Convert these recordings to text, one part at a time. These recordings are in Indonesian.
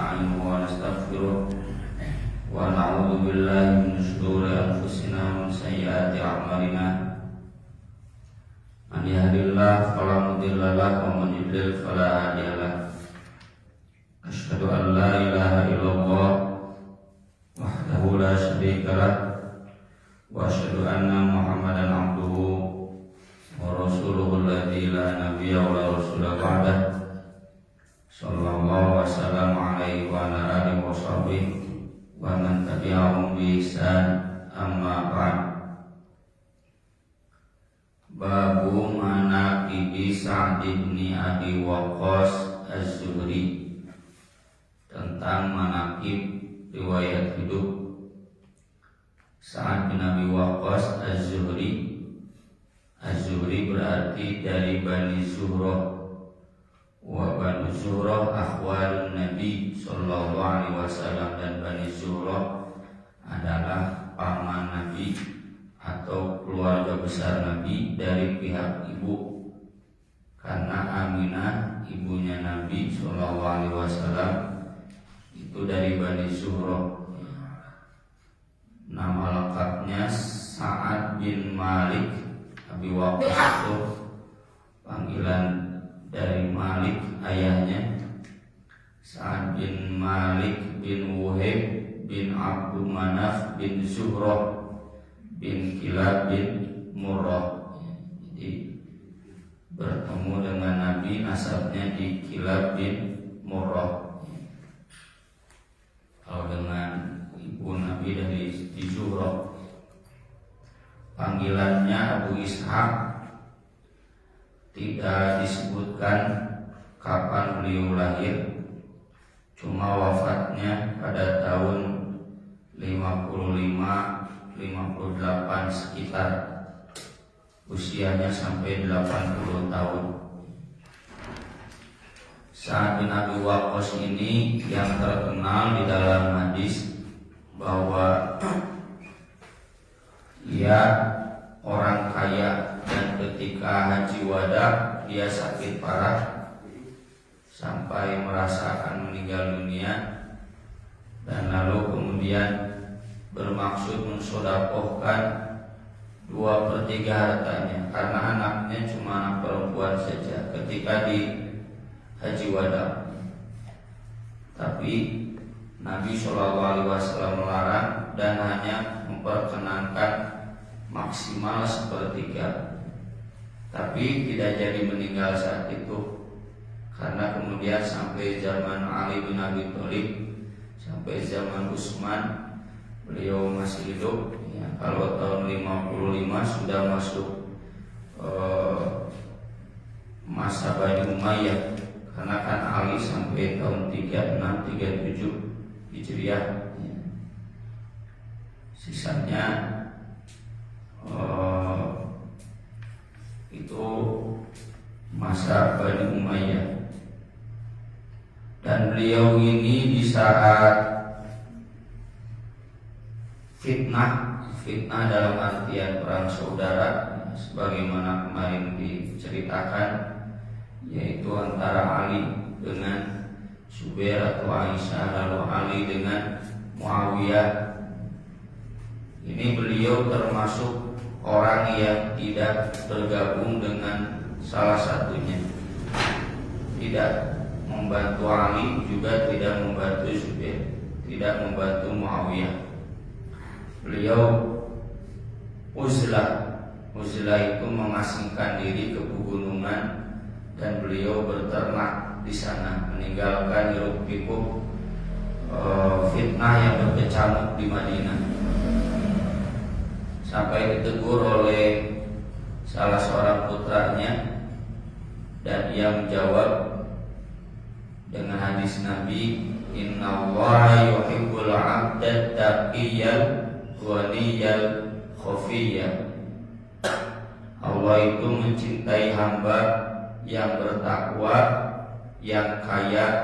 ونستعينه ونستغفره ونعوذ بالله من شرور أنفسنا ومن سيئات أعمالنا من يهده الله فلا مضل له ومن يضلل فلا هادي له أشهد أن لا إله إلا الله وحده لا شريك له وأشهد أن محمدا عبده ورسوله الذي لا نبي ولا رسول بعده صلى الله وسلم عليه وعلى آله وصحبه ومن tabi'ahum bi ihsan amma ba'd. Babu manaqibi Sa'd bin Abi Waqqas Az-Zuhri, tentang manaqib riwayat hidup Sa'd bin Abi Waqqas Az-Zuhri. Az-Zuhri berarti dari Bani Zuhrah, wa Bani Zuhrah akhwalun Nabi sallallahu alaihi wasallam, dan Bani Zuhrah adalah paman Nabi atau keluarga besar Nabi dari pihak ibu, karena Aminah ibunya Nabi sallallahu alaihi wasallam itu dari Bani Zuhrah. Nama lengkapnya Sa'ad bin Malik Abi Waqqas, itu panggilan dari Malik ayahnya. Sa'ad bin Malik bin Wuhaib bin Abdul Manaf bin Zuhrah bin Kilab bin Murrah. Jadi bertemu dengan Nabi, nasabnya di Kilab bin Murrah. Kalau dengan ibu Nabi dari di Zuhrah. Panggilannya Abu Ishaq. Tidak disebutkan kapan beliau lahir, cuma wafatnya pada tahun 55-58 sekitar, usianya sampai 80 tahun. Sa'ad bin Abi Waqqas ini yang terkenal di dalam hadis bahwa ia orang kaya, dan ketika haji wada dia sakit parah sampai merasakan meninggal dunia, dan lalu kemudian bermaksud mensodakohkan 2/3 hartanya, karena anaknya cuma anak perempuan saja ketika di haji wada. Tapi Nabi SAW melarang dan hanya memperkenankan maksimal 1/3. Tapi tidak jadi meninggal saat itu, karena kemudian sampai zaman Ali bin Abi Thalib, sampai zaman Utsman, beliau masih hidup ya. Kalau tahun 55 sudah masuk masa Bani Umayyah, karena kan Ali sampai tahun 36-37 Hijriah ya. Sisanya itu masa Bani Umayyah. Dan beliau ini di saat fitnah dalam artian perang saudara, sebagaimana kemarin diceritakan, yaitu antara Ali dengan Zubair atau Aisyah, lalu Ali dengan Muawiyah. Ini beliau termasuk orang yang tidak bergabung dengan salah satunya, tidak membantu Ali, juga tidak membantu Zubair, tidak membantu Muawiyah. Beliau uzlah itu mengasingkan diri ke pegunungan, dan beliau berternak di sana, meninggalkan hiruk pikuk fitnah yang berkecamuk di Madinah. Sampai ditegur oleh salah seorang putranya, dan ia menjawab dengan hadis Nabi, innallaha yuhibbul 'abda taqiyyal ghaniyal khafiyya. Allah itu mencintai hamba yang bertakwa, yang kaya,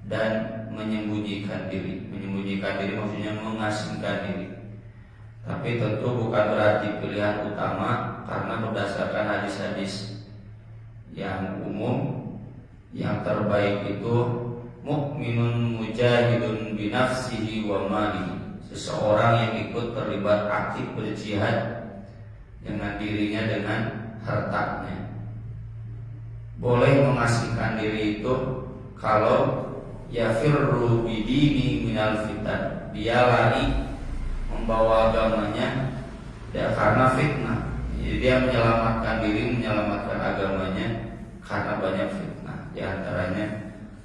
dan menyembunyikan diri. Menyembunyikan diri maksudnya mengasingkan diri. Tapi tentu bukan berarti pilihan utama, karena berdasarkan hadis-hadis yang umum, yang terbaik itu mukminun mujahidun binafsihi wa malihi, seseorang yang ikut terlibat aktif berjihad dengan dirinya dengan hartanya. Boleh mengasingkan diri itu kalau yafirru bidini minal fitan, dia lari membawa agamanya karena fitnah. Jadi dia menyelamatkan diri, menyelamatkan agamanya karena banyak fitnah. Di antaranya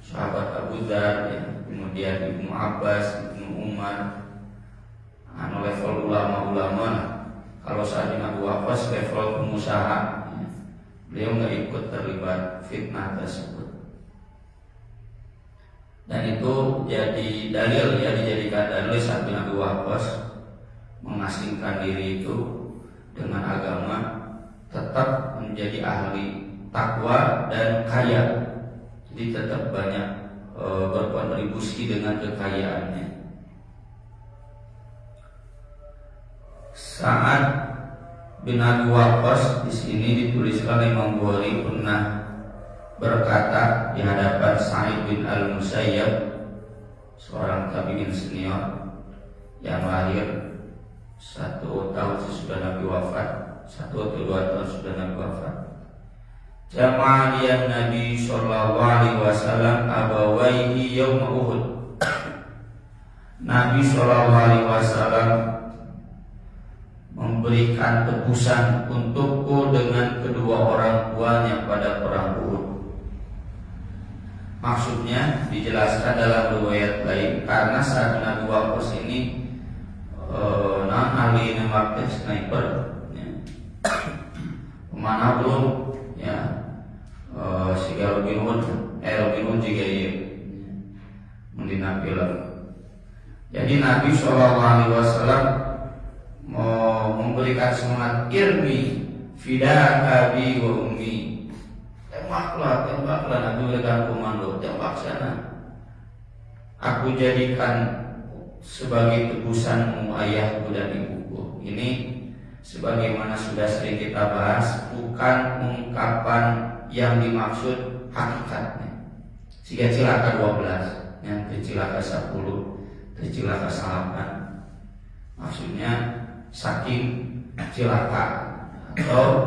sahabat Abu Dzar, ya, kemudian Ibnu Abbas, Ibnu Umar, level ulama-ulama. Kalau saat ini Abu Abbas level pengusaha, ya, beliau nggak ikut terlibat fitnah tersebut. Dan itu jadi dalil, ya, dijadikan dalil saat Abu Abbas mengasingkan diri itu dengan agama, tetap menjadi ahli takwa dan kaya. Jadi tetap banyak berkontribusi dengan kekayaannya. Sa'ad bin Abi Waqqas di sini dituliskan Imam Bukhari pernah berkata di hadapan Sa'id bin Al-Musayyab, seorang tabi'in senior yang lahir 1 tahun sesudah Nabi wafat, 1 atau 2 tahun sesudah Nabi wafat. Jama'aliyan Nabi sallallahu alaihi wasallam abawaihi yaum Uhud. Nabi sallallahu alaihi wasallam memberikan tebusan untukku dengan kedua orang tuanya pada perang Uhud. Maksudnya dijelaskan dalam riwayat lain karena saat Nabi Waqqas ini ahli nembak sniper, ya. Pemanah belum, ya, si Robin Hood juga ya, mendina film. Jadi Nabi SAW mau memberikan semangat, irmi fidaka bi wa ummi, tembaklah Nabi berikan komando, tembak sana, aku jadikan sebagai tebusanmu ayahku dan ibuku. Ini sebagaimana sudah sering kita bahas, bukan ungkapan yang dimaksud hakikatnya. Jika cilaka 12, yang cilaka 10, cilaka 8, maksudnya saking cilaka atau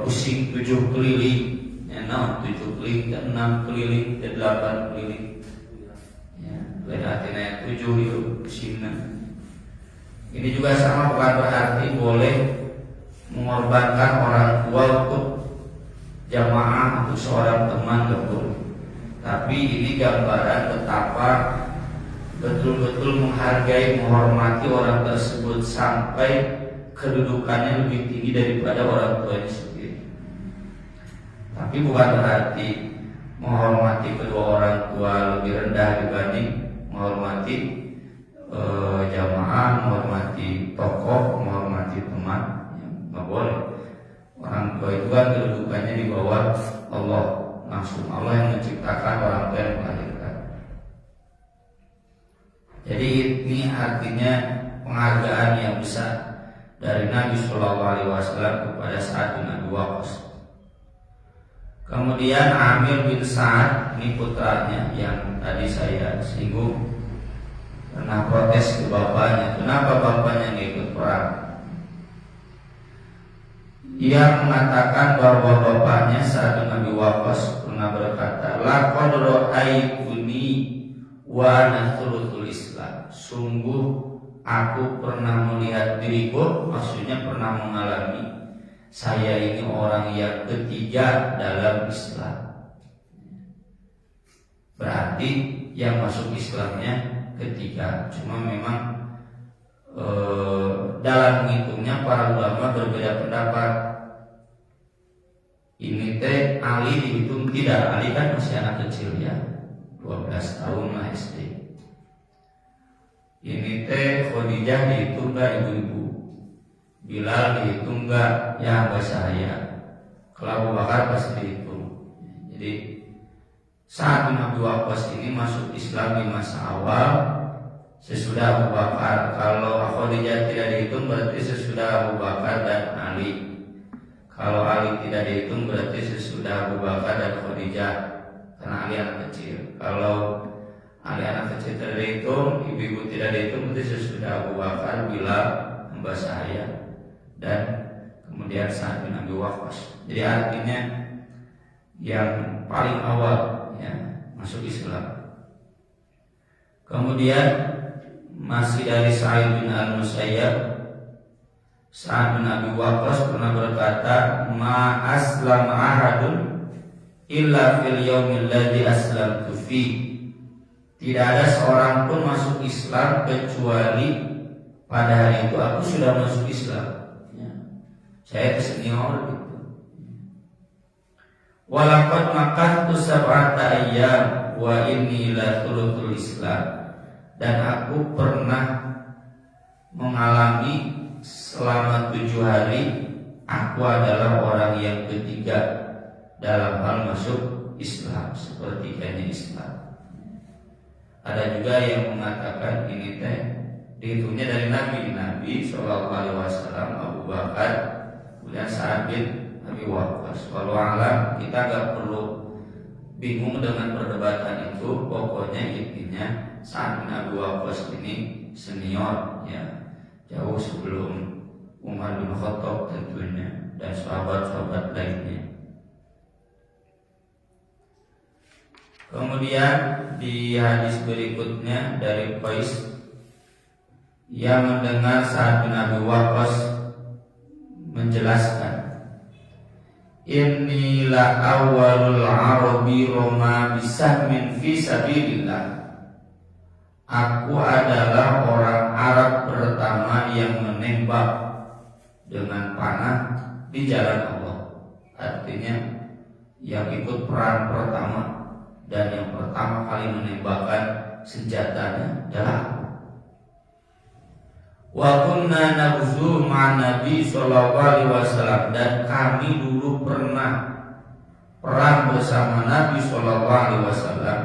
pusing 7 keliling, ya, 7 keliling, 6 keliling, 8 keliling. Artinya 7 itu pusingnya. Ini juga sama, bukan berarti boleh mengorbankan orang tua untuk jamaah, untuk seorang teman, gak boleh. Tapi ini gambaran betapa betul-betul menghargai, menghormati orang tersebut sampai kedudukannya lebih tinggi daripada orang tuanya sendiri. Tapi bukan berarti menghormati kedua orang tua lebih rendah dibanding menghormati jamaah, menghormati tokoh, menghormati teman, ya, nggak boleh. Orang tua itu kan kedudukannya di bawah Allah langsung, Allah yang menciptakan, orang tua yang melahirkan. Jadi ini artinya penghargaan yang besar dari Nabi Shallallahu Alaihi Wasallam kepada Sa'ad bin Abi Waqqas. Kemudian Amir bin Sa'ad, ini putranya yang tadi saya singgung, pernah protes ke bapaknya, kenapa bapaknya nggak ikut perang. Ia mengatakan bahwa bapaknya Sa'ad bin Abi Waqqas pernah berkata, laqad ra'aituni wa ana thuluthul Islam. Sungguh aku pernah melihat diriku, maksudnya pernah mengalami, saya ini orang yang ketiga dalam Islam. Berarti yang masuk Islamnya ketiga. Cuma memang dalam menghitungnya para ulama berbeda pendapat. Ini teh Ali dihitung tidak. Ali kan masih anak kecil, ya, 12 tahun lah SD. Ini teh Khadijah dihitung gak ibu-ibu, Bilal dihitung gak, ya gak saya. Kalau Abu Bakar pasti dihitung. Jadi Sa'ad bin Abi Waqqas ini masuk Islam di masa awal sesudah Abu Bakar. Kalau Khadijah tidak dihitung berarti sesudah Abu Bakar dan Ali. Kalau Ali tidak dihitung berarti sesudah Abu Bakar dan Khadijah, karena karena Ali anak kecil. Kalau Ali anak kecil tidak dihitung, ibu-ibu tidak dihitung, berarti sesudah Abu Bakar, Bilal, hamba sahaya, dan kemudian Sa'ad bin Abi Waqqas. Jadi artinya yang paling awal ya masuk Islam. Kemudian masih dari Sa'id bin Al-Musayyab, Sa'ad bin Abi Waqqas pernah berkata, "Ma aslama ahadun illa fil yaumil ladzi aslamtu fi." Tidak ada seorang pun masuk Islam kecuali pada hari itu aku sudah masuk Islam. Ya. Saya senior gitu. Walaqad makattu sab'ata ayyam wa inni la thuluthul Islam. Dan aku pernah mengalami selama 7 hari aku adalah orang yang ketiga dalam hal masuk Islam, sepertiganya Islam. Ada juga yang mengatakan ini teh dihitungnya dari Nabi Shallallahu Alaihi Wasallam, Abu Bakar, kemudian Sa'ad bin Abi Waqqas. Walau alam, kita gak perlu bingung dengan perdebatan itu. Pokoknya intinya Sa'ad bin Abi Waqqas ini senior ya, jauh sebelum Umar bin Khattab tentunya dan sahabat-sahabat lainnya. Kemudian di hadis berikutnya dari Qais yang mendengar Sa'ad bin Abi Waqqas menjelaskan, "Inilah awalul arabi roma bisahmin fi sabilillah." Aku adalah orang Arab pertama yang menembak dengan panah di jalan Allah. Artinya yang ikut perang pertama dan yang pertama kali menembakkan senjatanya adalah aku. Wa kunna nabzu ma'an Nabi sallallahu alaihi wasallam, dan kami dulu pernah perang bersama Nabi sallallahu alaihi wasallam.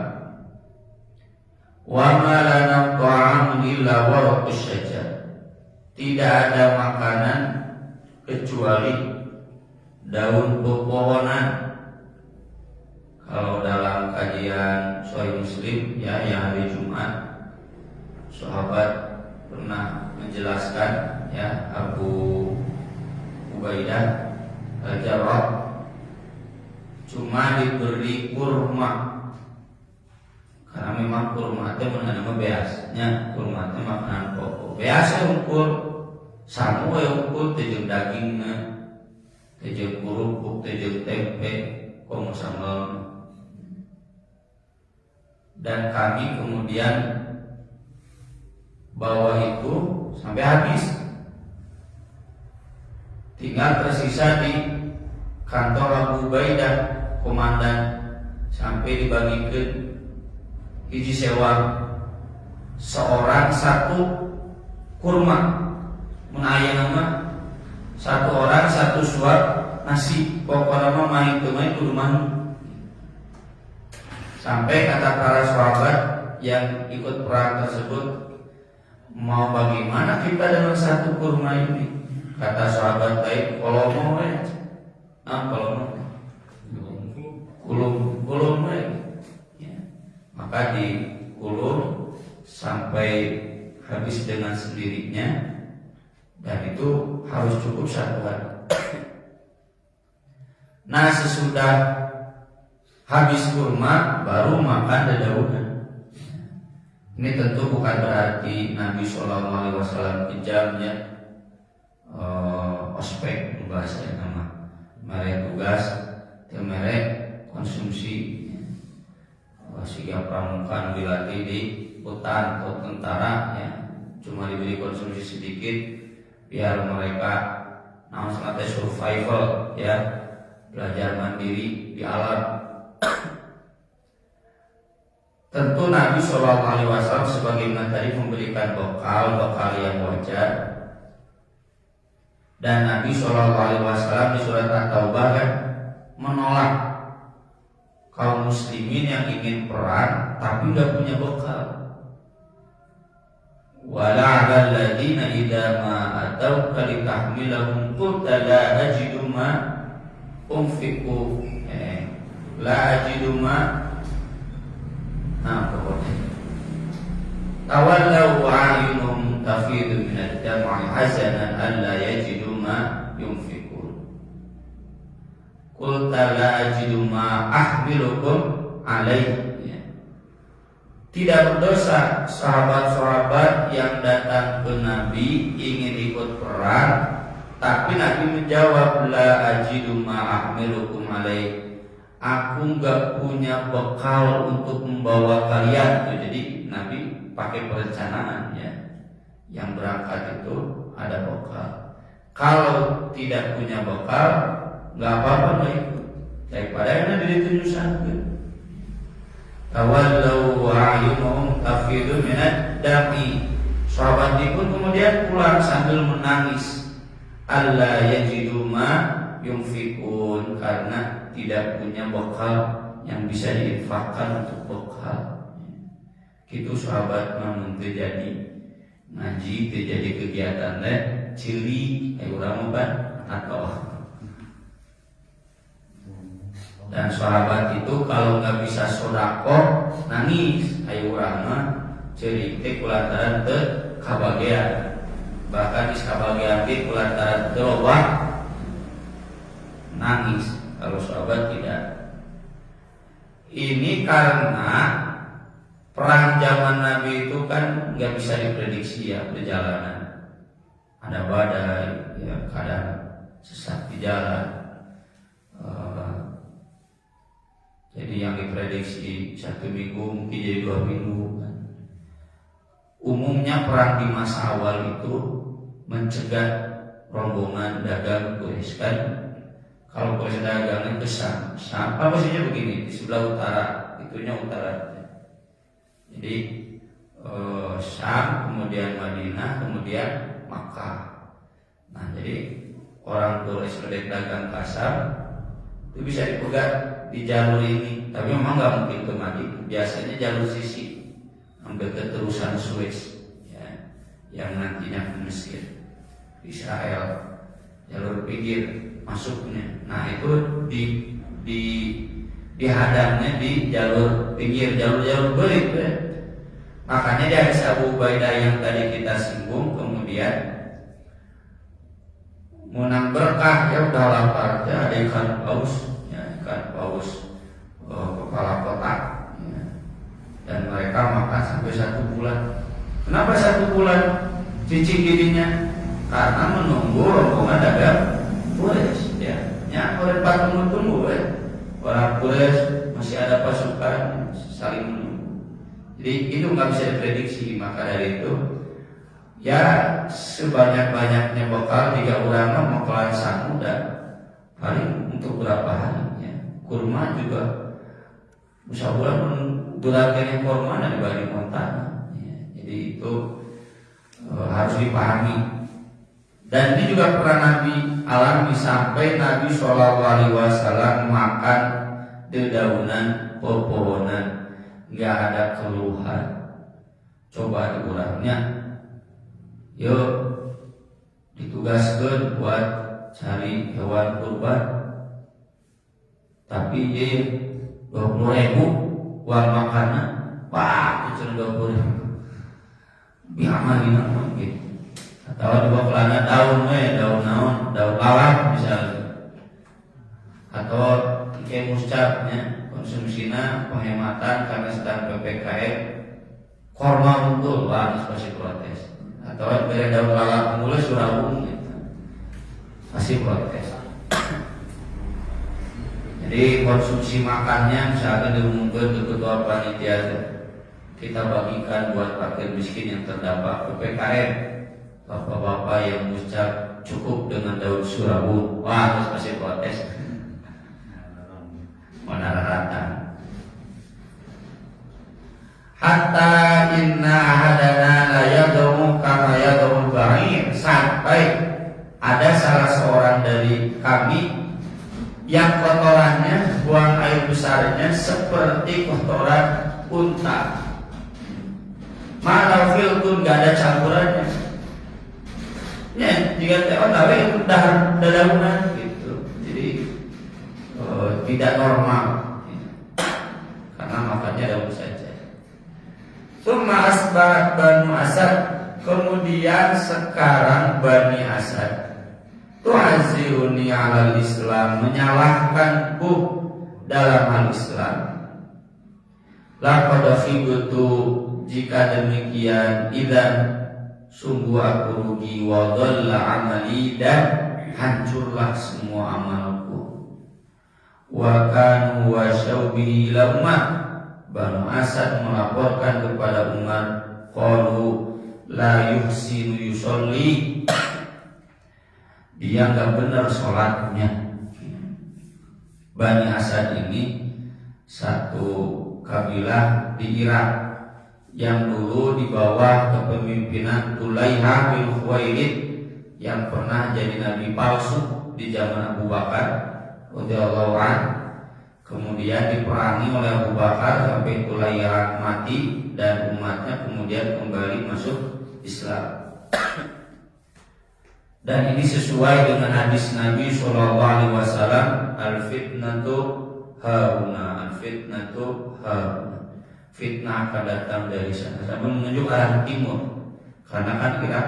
Wa ma lana ta'am illa waraqus syajar. Tidak ada makanan kecuali daun pepohonan. Kalau dalam kajian Sahih Muslim ya yang hari Jumat, sahabat pernah menjelaskan ya, Abu Ubaidah Al-Jarrah cuma diberi kurma, karena memang kurma itu menanam biasanya kurma itu makanan pokok. Biasa ukur samu ukur tejeng dagingnya, tejeng kerupuk, tejeng tempe, komo sambal. Dan kami kemudian bawa itu sampai habis, tinggal tersisa di kantor Abu Ubaidah komandan, sampai dibagikan hiji sewa seorang satu kurma, menayang nama satu orang satu suap nasi, pokoknya mah main kudu mah. Sampai kata para sahabat yang ikut perang tersebut, mau bagaimana kita dengan satu kurma ini? Kata sahabat lain, kalau mau ya, kalau mau kulum ya. Maka dikulum sampai habis dengan sendirinya, dan itu harus cukup satu hari. Nah, sesudah habis kurma baru makan dedaunan. Ini tentu bukan berarti Nabi SAW kejamnya ospek bahasa nama merek tugas, merek konsumsi. Sehingga pramuka dilatih di hutan atau tentara ya, cuma diberi konsumsi sedikit biar mereka sangat survival ya, belajar mandiri di alam. Tentu Nabi SAW sebagaimana tadi memberikan bekal yang wajar, dan Nabi SAW di surat At-Taubah kan menolak kaum muslimin yang ingin perang tapi tidak punya bekal. Wala 'alal ladina idza ma atauka litahmilahum qulta la ajidu ma unfiqu la ajidu ma Nah, pokoknya tawallaw a'yunuhum tafidu min ad-dam'i hazanan alla yajidu ma yunfiqun. Qul la ajidu ma ahmilukum alaihi. Tidak berdosa sahabat-sahabat yang datang ke Nabi ingin ikut perang, tapi Nabi menjawab, la ajidu ma ahmilukum alaihi. Aku enggak punya bekal untuk membawa kalian. Jadi Nabi pakai perencanaan ya. Yang berangkat itu ada bekal. Kalau tidak punya bekal, enggak apa-apa enggak ikut. Daripada yang Nabi ditunjuk sakit. Tawallau wa'ayunuhum tafidu minad dami. Sahabat pun kemudian pulang sambil menangis. Alla yajidu ma yunfikun, karena tidak punya bekal yang bisa diinfakkan untuk bekal. Gitu sahabat namun terjadi ngaji, terjadi kegiatan cili urang apa atau. Dan sahabat itu kalau nggak bisa sodako nangis, ayo urang ciri teh kulantaran teu kabagean, bahkan di kabagean teh kulantaran teu loba nangis. Kalau sahabat tidak. Ini karena perang zaman Nabi itu kan nggak bisa diprediksi ya perjalanan. Ada badai, ya kadang sesat di jalan. Jadi yang diprediksi 1 minggu mungkin jadi 2 minggu. Umumnya perang di masa awal itu mencegah rombongan dagang Quraisy kan. Kalau Quraisy dagangnya ke Syam, apa posisinya begini di sebelah utara, itunya utara. Jadi Syam, kemudian Madinah, kemudian Makkah. Nah jadi orang Quraisy lebih dagang ke Syam itu bisa dipegat di jalur ini, tapi memang nggak mungkin ke Madinah. Biasanya jalur sisi sampai ke terusan Suez, ya, yang nantinya ke Mesir, Israel, jalur pinggir masuknya. Nah itu dihadangnya di jalur pinggir, jalur berit. Ya. Makanya di hadis Abu Ubaidah yang tadi kita singgung, kemudian menang berkah ya udah lapar ya, ada ikan paus. Ikan paus kepala kotak ya. Dan mereka makan sampai 1 bulan. Kenapa 1 bulan cicing dirinya? Karena menunggu rombongan dagang Quraisy ya. Ya orang tunggu ya. Orang Quraisy masih ada pasukan saling menunggu. Jadi itu nggak bisa diprediksi. Maka dari itu ya sebanyak-banyaknya bekal 3 orang mau kelan udah paling untuk berapa hari. Kurma juga bisa bulan bulakannya kurma dari Bali Montana ya, jadi itu harus dipahami. Dan ini juga pernah Nabi alami sampai Nabi SAW makan dedaunan pepohonan, nggak ada keluhan. Coba dikurangnya, yuk ditugaskan buat cari hewan kurban. Tapi dia 20.000 uang makanan, wah itu 20.000 biar gitu. Atau dibawa kelana daun lawak misalnya, atau kayak muscapnya konsumsinya penghematan karena sedang PPKM korma unggul, wah pasti protes. Atau dari daun lawak mulai surabung gitu, pasti protes. Jadi konsumsi makannya misalkan diumumkan ke ketua panitia, kita bagikan buat fakir miskin yang terdampak PPKM. Bapak-bapak yang mengucap cukup dengan daun surabun, wah terus pasti protes. Mana rata. Hatta inna hadana la yad'u kama yad'u ba'ir, sampai ada salah seorang dari kami yang kotorannya, buang air besarnya seperti kotoran unta. Malah filkun gak ada campurannya. Ya, jika teon tapi udah dedaunan gitu. Jadi tidak normal. Karena makannya daun saja. Tsumma asbahat Banu Asad, kemudian sekarang Bani Asad tu'aziruni 'alal Islam, menyalahkanku dalam hal Islam. Laqad khibtu, jika demikian, idzan sungguh aku rugi, wa dhalla 'amali, dan hancurlah semua amalku. Wa kanu wa syaubihi ila Umar, Banu Asad melaporkan kepada Umar, qalu la yuhsinu yusolli, dia enggak benar sholatnya. Bani Asad ini satu kabilah di Irak yang dulu di bawah kepemimpinan Tulaiha bin Khuwailid yang pernah jadi nabi palsu di zaman Abu Bakar radhiyallahu anhu. Kemudian diperangi oleh Abu Bakar sampai Tulaiha mati dan umatnya kemudian kembali masuk Islam. Dan ini sesuai dengan hadis Nabi sallallahu alaihi wasallam, al-fitnatu hauna, al-fitnatu hauna. Fitnah akan datang dari sana, sampai menunjuk arah timur. Karena kan Irak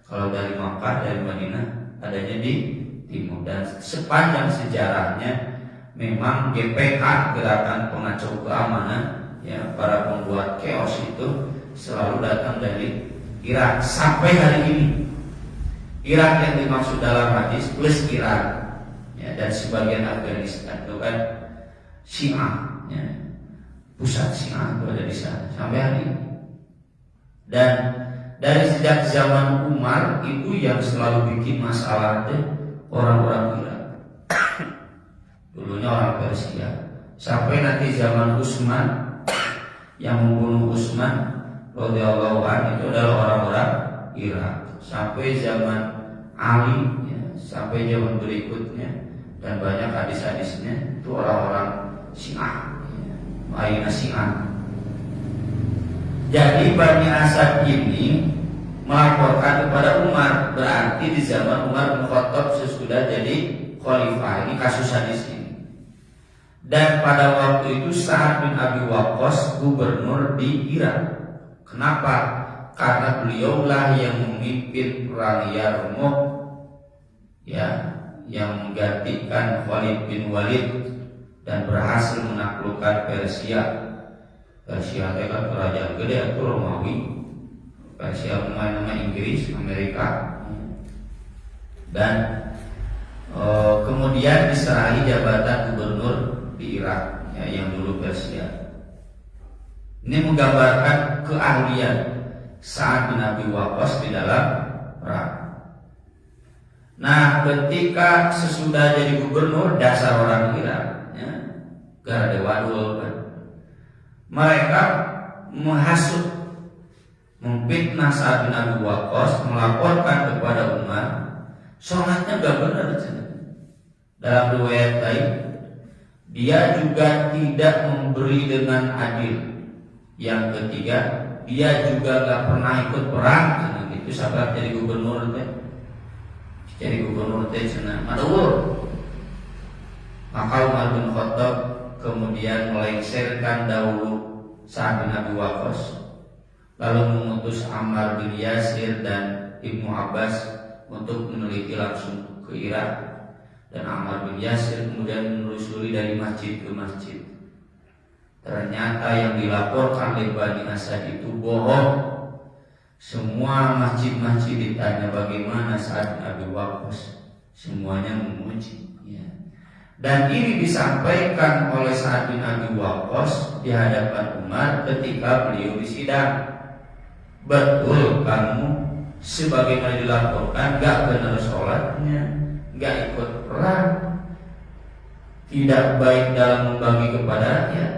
kalau dari Makkah, dari Madinah adanya di timur. Dan sepanjang sejarahnya memang GPK, Gerakan Pengacau Keamanan, ya, para pembuat chaos itu selalu datang dari Irak sampai hari ini. Irak yang dimaksud dalam hadis plus Iran, ya, dan sebagian Afghanistan itu kan Syiah, ya, pusat Syiah itu ada di sana sampai hari ini. Dan dari sejak zaman Umar itu yang selalu bikin masalah itu orang-orang Irak. Dulunya orang Persia, sampai nanti zaman Utsman, yang membunuh Utsman radhiyallahu anhu itu adalah orang-orang Irak. Sampai zaman Ali, ya, sampai zaman berikutnya, dan banyak hadis-hadisnya itu orang-orang Syiah, ya, Aina Syiah. Jadi Bani Asad ini melaporkan kepada Umar, berarti di zaman Umar bin Khattab sesudah jadi khalifah. Ini kasus hadis ini. Dan pada waktu itu Sa'ad bin Abi Waqqas gubernur di Irak. Kenapa? Karena beliaulah yang memimpin perang Yarmouk, ya, yang menggantikan Khalid bin Walid dan berhasil menaklukkan Persia. Persia itu kan kerajaan gede, itu Romawi. Persia nama Inggris, Amerika. Dan kemudian diserahi jabatan gubernur di Irak, ya, yang dulu Persia. Ini menggambarkan keahlian Sa'ad bin Abi Waqqas di dalam perang. Nah, ketika sesudah jadi gubernur, dasar orang Irak, ya, gara dewadul kan, mereka menghasut, memfitnah Sa'ad bin Abi Waqqas, melaporkan kepada Umar, sholatnya gak benar. Dalam riwayat lain, dia juga tidak memberi dengan adil. Yang ketiga, dia juga gak pernah ikut perang. Itu sahabat jadi gubernur teh. Jadi gubernur teh cenah madawur. Maka Umar bin Khattab kemudian melengsarkan dahulu Sa'ad bin Abi Waqqas, lalu mengutus Ammar bin Yasir dan Ibnu Abbas untuk meneliti langsung ke Irak. Dan Ammar bin Yasir kemudian menelusuri dari masjid ke masjid. Ternyata yang dilaporkan oleh Bani Asad itu bohong. Semua masjid-masjid ditanya bagaimana Sa'ad bin Abi Waqqas, semuanya memuji, ya. Dan ini disampaikan oleh Sa'ad bin Abi Waqqas di hadapan Umar ketika beliau disidang. Betul kamu sebagaimana dilaporkan gak benar sholatnya, gak ikut perang, tidak baik dalam membagi kepada rakyat.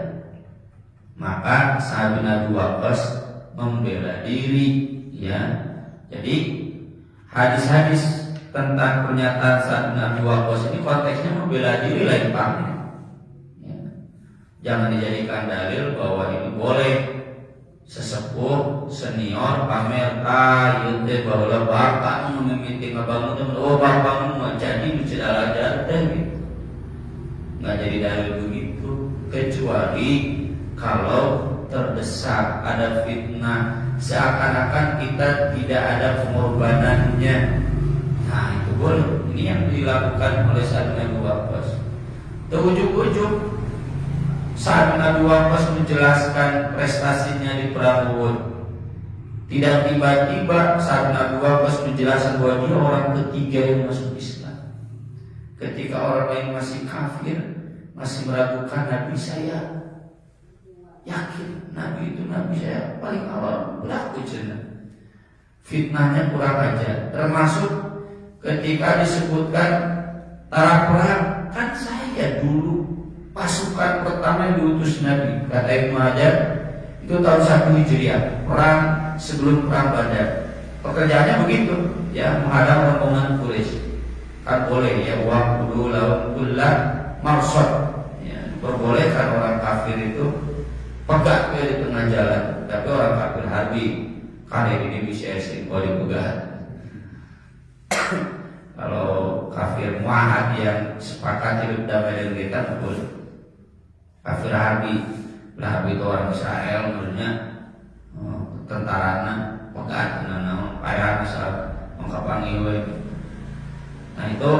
Maka Sa'ad bin Abi Waqqas membela diri, ya. Jadi hadis-hadis tentang pernyataan Sa'ad bin Abi Waqqas ini konteksnya membela diri lain pamer, ya. Jangan dijadikan dalil bahwa ini boleh sesepuh senior pamer teh bahwa bapak memimpin abang itu, oh bapak mau jadi masjid Al-Azhar gitu. Nggak jadi dalil begitu, kecuali kalau terdesak, ada fitnah, seakan-akan kita tidak ada pengorbanannya. Nah itu boleh. Ini yang dilakukan oleh Sa'ad bin Abi Waqqas. Ujuk-ujuk Sa'ad bin Abi Waqqas menjelaskan prestasinya di perang Uhud. Tidak tiba-tiba Sa'ad bin Abi Waqqas menjelaskan bahwa dia orang ketiga yang masuk Islam. Ketika orang lain masih kafir, masih meragukan Nabi, saya yakin Nabi itu Nabi saya paling awal berlaku jenah. Fitnahnya kurang aja. Termasuk ketika disebutkan tara perang, kan saya dulu pasukan pertama yang diutus Nabi, kata Ibnu Hajar, itu tahun 1 Hijriah, perang sebelum perang Badar. Pekerjaannya begitu, ya, menghadang rombongan Quraisy. Kan boleh ya, waktu lawan kullah marsad, ya, diperbolehkan orang kafir itu pegat di tengah jalan, tapi orang kafir harbi kali ini bisa esin kalau dipegat. Kalau kafir muahad yang sepakat hidup damai dengan kita, boleh. Kafir harbi itu orang Israel, maksudnya tentarana pegat dengan payah asal mengkapangi. Nah itu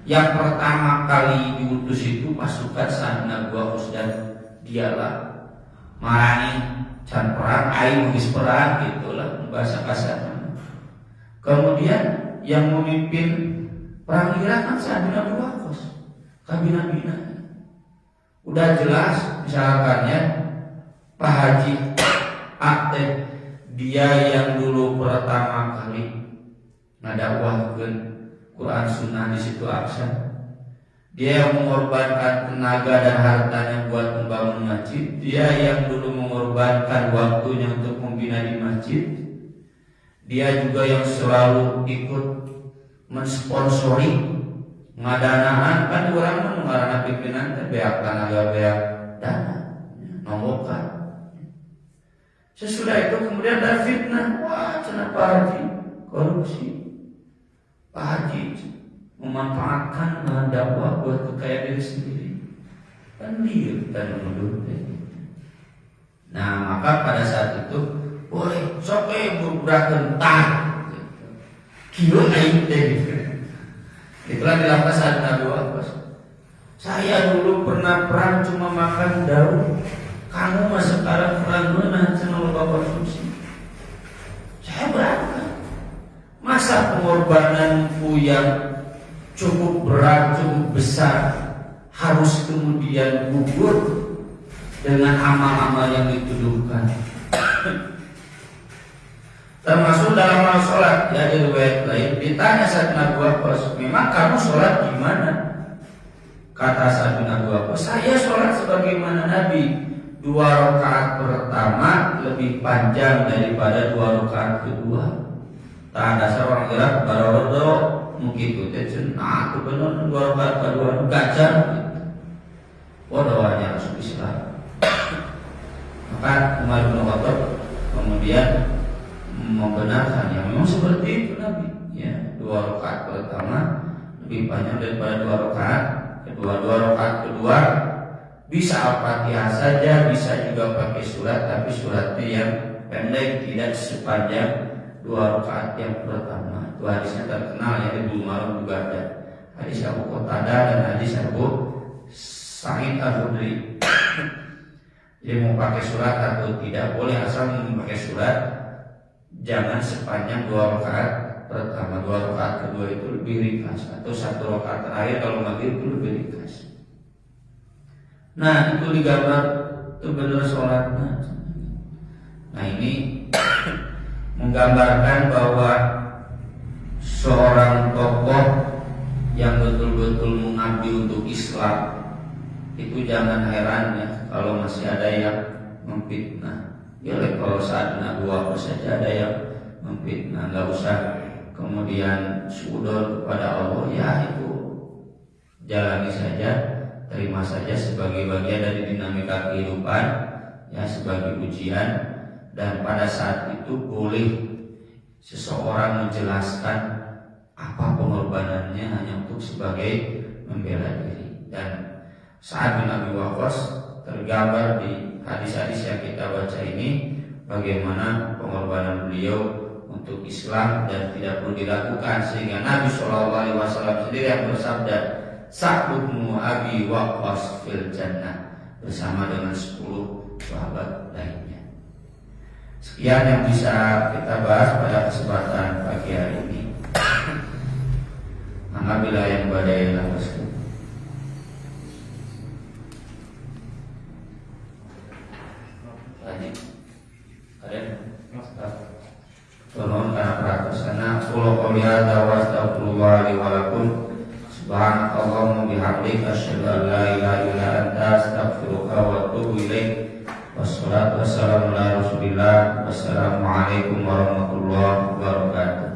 yang pertama kali diutus itu pasukan Sa'ad bin Abi Waqqas, dan dialah marani can perang, aing geus perang, gitulah bahasa kasar. Kemudian yang memimpin perang Irak kan Sa'ad bin Abi Waqqas, kabina-bina. Udah jelas misalkan ya, Pak Haji Aktif, dia yang dulu pertama kali ngadakwahkeun Quran Sunnah di situ Aqsa. Dia yang mengorbankan tenaga dan hartanya buat membangun masjid. Dia yang dulu mengorbankan waktunya untuk membina di masjid. Dia juga yang selalu ikut mensponsori ngadanaan, kan orang mengarana pimpinan beak tenaga beak dana nombokan. Sesudah itu kemudian ada fitnah, wah cenah Pak Haji korupsi. Pak Haji memanfaatkan bahan dakwah buat kekayaan diri sendiri, kan liar dan menuduh. Nah maka pada saat itu boleh soke berbrak tentang kilo aing teh. Itulah dilakukan Sa'ad bin Abi Waqqas. Saya dulu pernah perang cuma makan daun, kamu mah sekarang perang mana cenah loba konsumsi. Saya berangkat. Masa pengorbananku yang cukup berat, cukup besar harus kemudian gugur dengan amal-amal yang dituduhkan. Termasuk dalam hal sholat, ya, di riwayat lain ditanya Sa'ad bin Abi Waqqas, memang kamu sholat gimana? Kata Sa'ad bin Abi Waqqas, saya sholat sebagaimana Nabi, 2 rakaat pertama lebih panjang daripada 2 rakaat kedua. Tak dasar orang Irak barodo mungkin itu nah itu benar 2 rakaat kedua gajar. Oh doanya masuk Islam. Maka Umar bin Khattab kemudian membenarkan yang memang seperti itu Nabi, ya, 2 rakaat pertama lebih panjang daripada 2 rakaat kedua. 2 rakaat kedua bisa Al-Fatihah saja, bisa juga pakai surat, tapi suratnya yang pendek, tidak sepanjang 2 rakaat yang pertama. Itu hadisnya terkenal, ya, di Bukhari juga ada hadis Abu Qatadah dan hadis Abu Sa'id Al-Khudri. Jadi mau pakai surat atau tidak boleh, asal memakai surat jangan sepanjang 2 rakaat pertama. 2 rakaat kedua itu lebih ringkas, atau 1 rakaat terakhir kalau maghrib itu lebih ringkas. Nah itu digambar itu benar sholatnya. Nah ini menggambarkan bahwa seorang tokoh yang betul-betul mengabdi untuk Islam itu jangan heran ya kalau masih ada yang memfitnah. Ya kalau Sa'ad bin Abi Waqqas saja ada yang memfitnah, nggak usah kemudian suudon kepada Allah, ya itu jalani saja, terima saja sebagai bagian dari dinamika kehidupan, ya, sebagai ujian. Dan pada saat itu boleh seseorang menjelaskan apa pengorbanannya hanya untuk sebagai membela diri. Dan Sa'ad bin Abi Waqqas tergambar di hadis-hadis yang kita baca ini bagaimana pengorbanan beliau untuk Islam dan tidak perlu dilakukan, sehingga Nabi SAW sendiri yang bersabda, Sa'd bin Abi Waqqas fil jannah, bersama dengan 10 sahabat lainnya. Sekian yang bisa kita bahas pada kesempatan pagi hari ini. Alhamdulillah yang badai lepaskan. Lanjut. Ada? Tolong karena perhatian. Qul qouli hadza wa astaghfirullah li wa lakum. Subhanakallahumma bihamdika asyhadu an la ilaha illa anta astaghfiruka wa atubu ilaik. Wassalatu wassalamu ala Rasulillah. Wassalamualaikum warahmatullahi wabarakatuh.